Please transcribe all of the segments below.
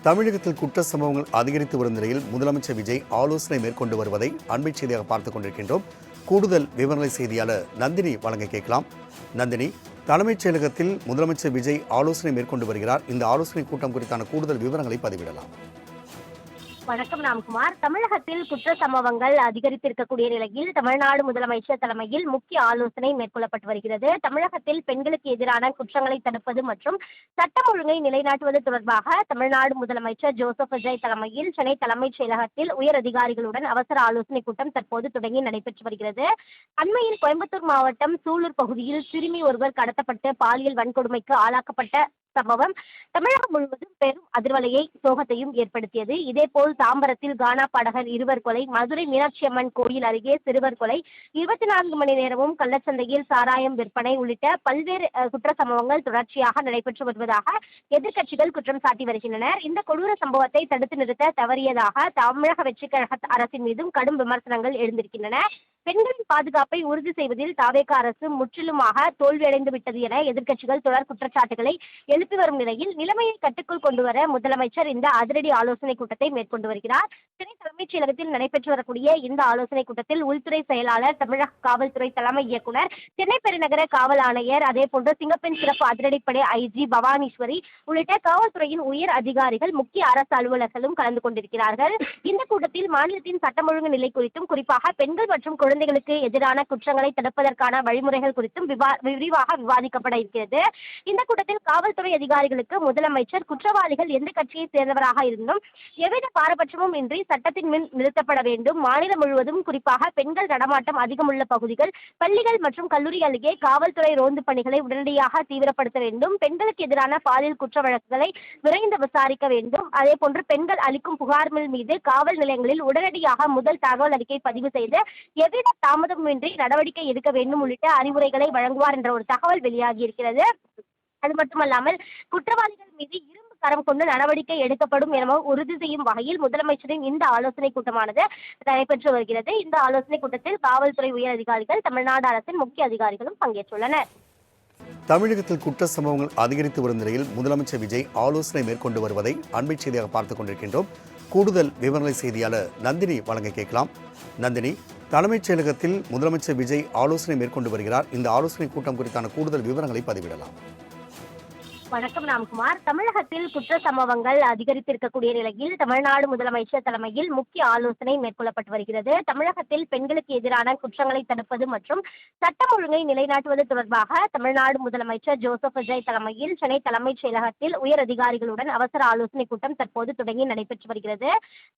தமிழகத்தில் குற்ற சம்பவங்கள் அதிகரித்து வரும் நிலையில் முதலமைச்சர் விஜய் ஆலோசனை மேற்கொண்டு வருவதை அண்மை செய்தியாக பார்த்துக் கொண்டிருக்கின்றோம். கூடுதல் விவரங்களை செய்தியாளர் நந்தினி வழங்க கேட்கலாம். நந்தினி, தலைமைச் செயலகத்தில் முதலமைச்சர் விஜய் ஆலோசனை மேற்கொண்டு வருகிறார். இந்த ஆலோசனை கூட்டம் குறித்தான கூடுதல் விவரங்களை பதிவிடலாம். வணக்கம் ராம்குமார். தமிழகத்தில் குற்ற சம்பவங்கள் அதிகரித்திருக்கக்கூடிய நிலையில் தமிழ்நாடு முதலமைச்சர் தலைமையில் முக்கிய ஆலோசனை மேற்கொள்ளப்பட்டு வருகிறது. தமிழகத்தில் பெண்களுக்கு எதிரான குற்றங்களை தடுப்பது மற்றும் சட்டம் ஒழுங்கை நிலைநாட்டுவது தொடர்பாக தமிழ்நாடு முதலமைச்சர் ஜோசப் விஜய் தலைமையில் சென்னை தலைமைச் செயலகத்தில் உயர் அதிகாரிகளுடன் அவசர ஆலோசனை கூட்டம் தற்போது தொடங்கி நடைபெற்று வருகிறது. அண்மையில் கோயம்புத்தூர் மாவட்டம் சூலூர் பகுதியில் சிறுமி ஒருவர் கடத்தப்பட்டு பாலியல் வன்கொடுமைக்கு ஆளாக்கப்பட்ட சம்பவம் தமிழகம் முழுவதும் பெரும் அதிர்வலையை சோகத்தையும் ஏற்படுத்தியது. இதேபோல் தாம்பரத்தில் கானா பாடகர் இருவர் கொலை, மதுரை மீனாட்சி அம்மன் கோயில் அருகே சிறுவர் கொலை, 24 மணி நேரமும் கள்ளச்சந்தையில் சாராயம் விற்பனை உள்ளிட்ட பல்வேறு குற்ற சம்பவங்கள் தொடர்ச்சியாக நடைபெற்று வருவதாக எதிர்க்கட்சிகள் குற்றம் சாட்டி வருகின்றனர். இந்த கொடூர சம்பவத்தை தடுத்து நிறுத்த தவறியதாக தமிழக வெற்றி கழக அரசின் மீதும் கடும் விமர்சனங்கள் எழுந்திருக்கின்றன. பெண்களின் பாதுகாப்பை உறுதி செய்வதில் தாவேகா அரசு முற்றிலுமாக தோல்வியடைந்து விட்டது என எதிர்க்கட்சிகள் தொடர் குற்றச்சாட்டுகளை எழுப்பி வரும் நிலையில் நிலைமையை கட்டுக்குள் கொண்டுவர முதலமைச்சர் இந்த அதிரடி ஆலோசனை கூட்டத்தை மேற்கொண்டு வருகிறார். சென்னை தலைமைச் செயலகத்தில் நடைபெற்று வரக்கூடிய இந்த ஆலோசனை கூட்டத்தில் உள்துறை செயலாளர், தமிழக காவல்துறை தலைமை இயக்குனர், சென்னை பெருநகர காவல் ஆணையர், அதேபோன்று சிங்கப்பெண் சிறப்பு அதிரடிப்படை ஐஜி பவானீஸ்வரி உள்ளிட்ட காவல்துறையின் உயர் அதிகாரிகள், முக்கிய அரசு அலுவலர்களும் கலந்து கொண்டிருக்கிறார்கள். இந்த கூட்டத்தில் மாநிலத்தின் சட்டம் ஒழுங்கு நிலை குறித்தும், குறிப்பாக பெண்கள் மற்றும் குழந்தைகளுக்கு எதிரான குற்றங்களை தடுப்பதற்கான வழிமுறைகள் குறித்தும் விரிவாக விவாதிக்கப்பட இருக்கிறது. இந்த கூட்டத்தில் காவல்துறை அதிகாரிகளுக்கு முதலமைச்சர் குற்றவாளிகள் எந்த கட்சியை சேர்ந்தவராக இருந்தும் எவ்வித பாரபட்சமும் இன்றி சட்டத்தின் முன் நிறுத்தப்பட வேண்டும். மாநிலம் முழுவதும் குறிப்பாக பெண்கள் நடமாட்டம் அதிகமுள்ள பகுதிகள், பள்ளிகள் மற்றும் கல்லூரி அருகே காவல்துறை ரோந்து பணிகளை உடனடியாக தீவிரப்படுத்த வேண்டும். பெண்களுக்கு எதிரான பாலியல் குற்ற வழக்குகளை விரைந்து விசாரிக்க வேண்டும். அதேபோன்று பெண்கள் அளிக்கும் புகார்கள் மீது காவல் நிலையங்களில் உடனடியாக முதல் தகவல் அறிக்கை பதிவு செய்து எவ்வித தாமதமின்றி நடவடிக்கை எடுக்க வேண்டும் உள்ளிட்ட அறிவுரைகளை வழங்குவார் என்ற ஒரு தகவல் வெளியாகி இருக்கிறது. அது மட்டுமல்லாமல் குற்றவாளிகள் மீது இரும்பு கரம் கொண்டு நடவடிக்கை எடுக்கப்படும் என உறுதி செய்யும் வகையில் முதலமைச்சரின் இந்த ஆலோசனை கூட்டமானது நடைபெற்று வருகிறது. இந்த ஆலோசனை கூட்டத்தில் காவல்துறை உயர் அதிகாரிகள், தமிழ்நாடு அரசின் முக்கிய அதிகாரிகளும் பங்கேற்றுள்ளனர். தமிழகத்தில் குற்ற சம்பவங்கள் அதிகரித்து வரும் நிலையில் முதலமைச்சர் விஜய் ஆலோசனை மேற்கொண்டு வருவதை அண்மை செய்தியாக பார்த்துக் கொண்டிருக்கின்றோம். கூடுதல் விவரங்களை செய்தியாளர் நந்தினி வழங்க கேட்கலாம். நந்தினி, தலைமைச் செயலகத்தில் முதலமைச்சர் விஜய் ஆலோசனை மேற்கொண்டு வருகிறார். இந்த ஆலோசனை கூட்டம் குறித்தான கூடுதல் விவரங்களை பதிவிடலாம். வணக்கம் ராம்குமார். தமிழகத்தில் குற்ற சம்பவங்கள் அதிகரித்திருக்கக்கூடிய நிலையில் தமிழ்நாடு முதலமைச்சர் தலைமையில் முக்கிய ஆலோசனை மேற்கொள்ளப்பட்டு வருகிறது. தமிழகத்தில் பெண்களுக்கு எதிரான குற்றங்களை தடுப்பது மற்றும் சட்டம் ஒழுங்கை நிலைநாட்டுவது தொடர்பாக தமிழ்நாடு முதலமைச்சர் ஜோசப் விஜய் தலைமையில் சென்னை தலைமைச் செயலகத்தில் உயர் அதிகாரிகளுடன் அவசர ஆலோசனை கூட்டம் தற்போது தொடங்கி நடைபெற்று வருகிறது.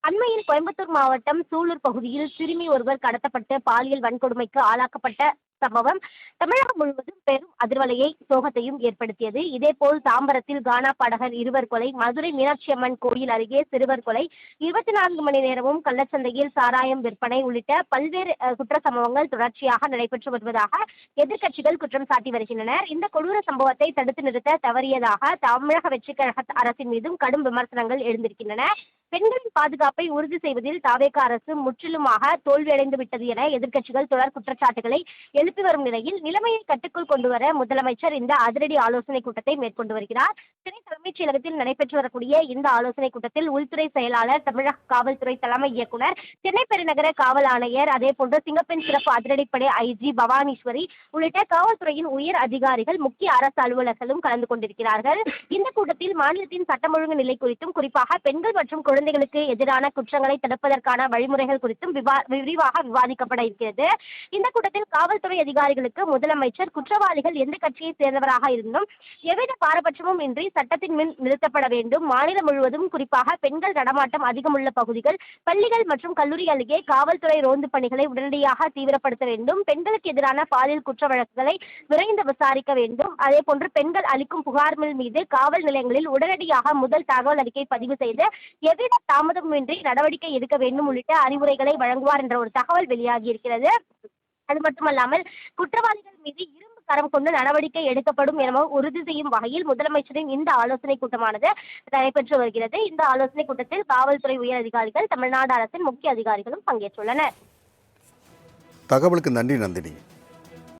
அண்மையில் கோயம்புத்தூர் மாவட்டம் சூலூர் பகுதியில் சிறுமி ஒருவர் கடத்தப்பட்டு பாலியல் வன்கொடுமைக்கு ஆளாக்கப்பட்ட சம்பவம் தமிழகம் முழுவதும் பெரும் அதிர்வலையை சோகத்தையும் ஏற்படுத்தியது. இதேபோல் தாம்பரத்தில் கானா பாடகர் இருவர் கொலை, மதுரை மீனாட்சி அம்மன் கோயில் அருகே சிறுவர் கொலை, 24 மணி நேரமும் கள்ளச்சந்தையில் சாராயம் விற்பனை உள்ளிட்ட பல்வேறு குற்ற சம்பவங்கள் தொடர்ச்சியாக நடைபெற்று வருவதாக எதிர்க்கட்சிகள் குற்றம் சாட்டி வருகின்றனர். இந்த கொடூர சம்பவத்தை தடுத்து நிறுத்த தவறியதாக தமிழக வெற்றி கழக அரசின் மீதும் கடும் விமர்சனங்கள் எழுந்திருக்கின்றன. பெண்களின் பாதுகாப்பை உறுதி செய்வதில் தாவேகா அரசு முற்றிலுமாக தோல்வியடைந்து விட்டது என எதிர்க்கட்சிகள் தொடர் குற்றச்சாட்டுகளை எழுப்பி வரும் நிலையில் நிலைமையை கட்டுக்குள் கொண்டுவர முதலமைச்சர் இந்த அதிரடி ஆலோசனை கூட்டத்தை மேற்கொண்டு வருகிறார். சென்னை தலைமைச் செயலகத்தில் நடைபெற்று வரக்கூடிய இந்த ஆலோசனை கூட்டத்தில் உள்துறை செயலாளர், தமிழக காவல்துறை தலைமை இயக்குனர், சென்னை பெருநகர காவல் ஆணையர், அதேபோன்று சிங்கப்பெண் சிறப்பு அதிரடிப்படை ஐஜி பவானீஸ்வரி உள்ளிட்ட காவல்துறையின் உயர் அதிகாரிகள், முக்கிய அரசு அலுவலர்களும் கலந்து கொண்டிருக்கிறார்கள். இந்த கூட்டத்தில் மாநிலத்தின் சட்டம் ஒழுங்கு நிலை குறித்தும், குறிப்பாக பெண்கள் மற்றும் குழந்தைகளுக்கு எதிரான குற்றங்களை தடுப்பதற்கான வழிமுறைகள் குறித்தும் விரிவாக விவாதிக்கப்பட இருக்கிறது. இந்த கூட்டத்தில் காவல்துறை அதிகாரிகளுக்கு முதலமைச்சர் குற்றவாளிகள் எந்த கட்சியை சேர்ந்தவராக இருந்தும் எவ்வித பாரபட்சமும் இன்றி சட்டத்தின் முன் நிறுத்தப்பட வேண்டும். மாநிலம் முழுவதும் குறிப்பாக பெண்கள் நடமாட்டம் அதிகமுள்ள பகுதிகள், பள்ளிகள் மற்றும் கல்லூரி அருகே காவல்துறை ரோந்து பணிகளை உடனடியாக தீவிரப்படுத்த வேண்டும். பெண்களுக்கு எதிரான பாலியல் குற்ற வழக்குகளை விரைந்து விசாரிக்க வேண்டும். அதேபோன்று பெண்கள் அளிக்கும் புகார்கள் மீது காவல் நிலையங்களில் உடனடியாக முதல் தகவல் அறிக்கை பதிவு செய்து எவ்வித தாமதமின்றி நடவடிக்கை எடுக்க வேண்டும் உள்ளிட்ட அறிவுரைகளை வழங்குவார் என்ற ஒரு தகவல் வெளியாகி இருக்கிறது. அது மட்டுமல்லாமல் குற்றவாளிகள் மீது இரும்பு கரம் கொண்டு நடவடிக்கை எடுக்கப்படும் என உறுதி செய்யும் வகையில் முதலமைச்சரின் இந்த ஆலோசனை கூட்டமானது நடைபெற்று வருகிறது. இந்த ஆலோசனை கூட்டத்தில் காவல்துறை உயர் அதிகாரிகள், தமிழ்நாடு அரசின் முக்கிய அதிகாரிகளும் பங்கேற்றுள்ளனர். தகவலுக்கு நன்றி நந்தினி.